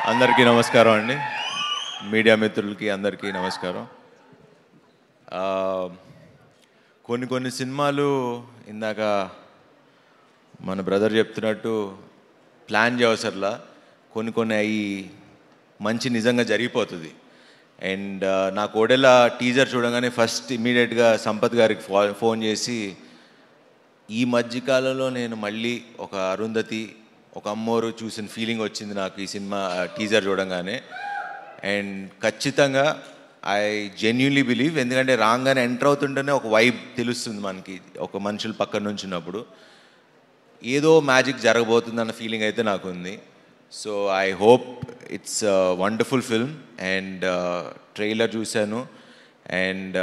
అందరికీ నమస్కారం అండి. మీడియా మిత్రులకి అందరికీ నమస్కారం. కొన్ని సినిమాలు ఇందాక మన బ్రదర్ చెప్తున్నట్టు ప్లాన్ చేయవసరలా, కొన్ని అవి మంచి నిజంగా జరిగిపోతుంది. అండ్ నా కోడెల టీజర్ చూడగానే ఫస్ట్ ఇమీడియట్గా సంపత్ గారికి ఫోన్ చేసి, ఈ మధ్యకాలంలో నేను మళ్ళీ ఒక అరుంధతి, ఒక అమ్మోరు చూసిన ఫీలింగ్ వచ్చింది నాకు ఈ సినిమా టీజర్ చూడంగానే. అండ్ ఖచ్చితంగా ఐ జెన్యూన్లీ బిలీవ్, ఎందుకంటే రాగానే ఎంటర్ అవుతుంటేనే ఒక వైబ్ తెలుస్తుంది మనకి, ఒక మనుషులు పక్కన నుంచి ఉన్నప్పుడు ఏదో మ్యాజిక్ జరగబోతుందన్న ఫీలింగ్ అయితే నాకు ఉంది. So I hope it's wonderful film. And trailer చూశాను. అండ్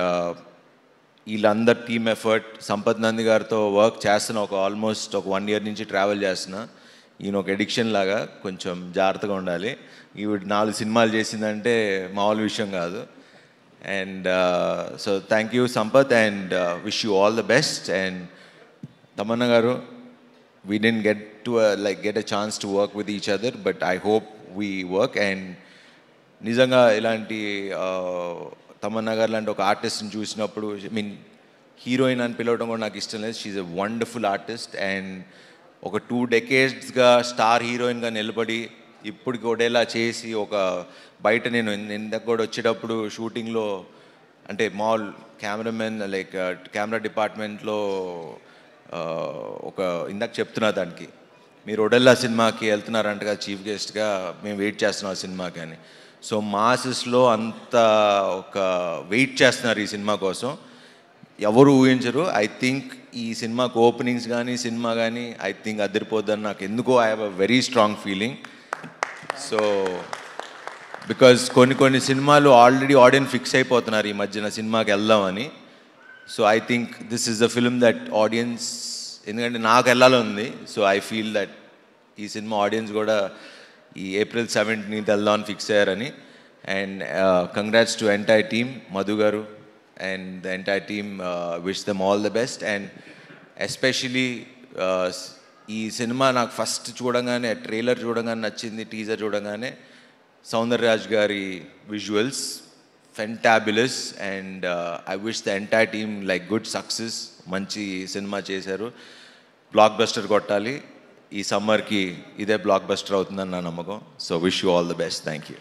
వీళ్ళందరు టీమ్ ఎఫర్ట్, సంపత్ నంది గారితో వర్క్ చేస్తున్నా, ఆల్మోస్ట్ ఒక 1 year నుంచి ట్రావెల్ చేస్తున్నా. ఈయన ఒక ఎడిక్షన్ లాగా, కొంచెం జాగ్రత్తగా ఉండాలి. ఈవిడ 4 సినిమాలు చేసిందంటే మామూలు విషయం కాదు. And so thank you Sampath, and wish you all the best. And Tamannaah గారు, we didn't get a chance to work with each other, but I hope we work. And నిజంగా ఇలాంటి తమన్నా గారు లాంటి ఒక ఆర్టిస్ట్ని చూసినప్పుడు, ఐ మీన్ హీరోయిన్ అని పిలవడం కూడా నాకు ఇష్టం లేదు. She's a wonderful artist. And ఒక 2 decadesగా స్టార్ హీరోయిన్గా నిలబడి ఇప్పుడు కూడా ఇలా చేసి, ఒక బయట నేను ఇందాక కూడా వచ్చేటప్పుడు షూటింగ్లో, అంటే మాల్ కెమెరామెన్ లైక్ కెమెరా డిపార్ట్మెంట్లో ఒక ఇందాక చెప్తున్నా దానికి, మీరు ఒడెల్లా సినిమాకి వెళ్తున్నారంట కదా చీఫ్ గెస్ట్గా, మేము వెయిట్ చేస్తున్నాం ఆ సినిమాకి అని. సో మాసెస్లో అంత ఒక వెయిట్ చేస్తున్నారు ఈ సినిమా కోసం, ఎవరు ఊహించరు. ఐ థింక్ ఈ సినిమాకి ఓపెనింగ్స్ కానీ సినిమా కానీ ఐ థింక్ అదిరిపోద్దని నాకు ఎందుకో I have a very strong feeling. So because కొన్ని సినిమాలు ఆల్రెడీ ఆడియన్స్ ఫిక్స్ అయిపోతున్నారు ఈ మధ్యన సినిమాకి వెళ్దామని. So I think this is the film that audience, ఎందుకంటే నాకు వెళ్ళాలని ఉంది. సో ఐ ఫీల్ దట్ ఈ సినిమా ఆడియన్స్ కూడా ఈ April 17th వెళ్దామని ఫిక్స్ అయ్యారని. And congrats to entire team, Madhu గారు and the entire team, wish them all the best. And especially ఈ సినిమా నాకు ఫస్ట్ చూడంగానే, ట్రైలర్ చూడంగానే నచ్చింది, టీజర్ చూడంగానే సౌందర్యరాజ్ గారి visuals fantabulous. And I wish the entire team like good success. మంచి cinema చేశారు, బ్లాక్ బస్టర్ కొట్టాలి. ఈ సమ్మర్కి ఇదే బ్లాక్ బస్టర్ అవుతుందని నా నమ్మకం. So wish you all the best. Thank you.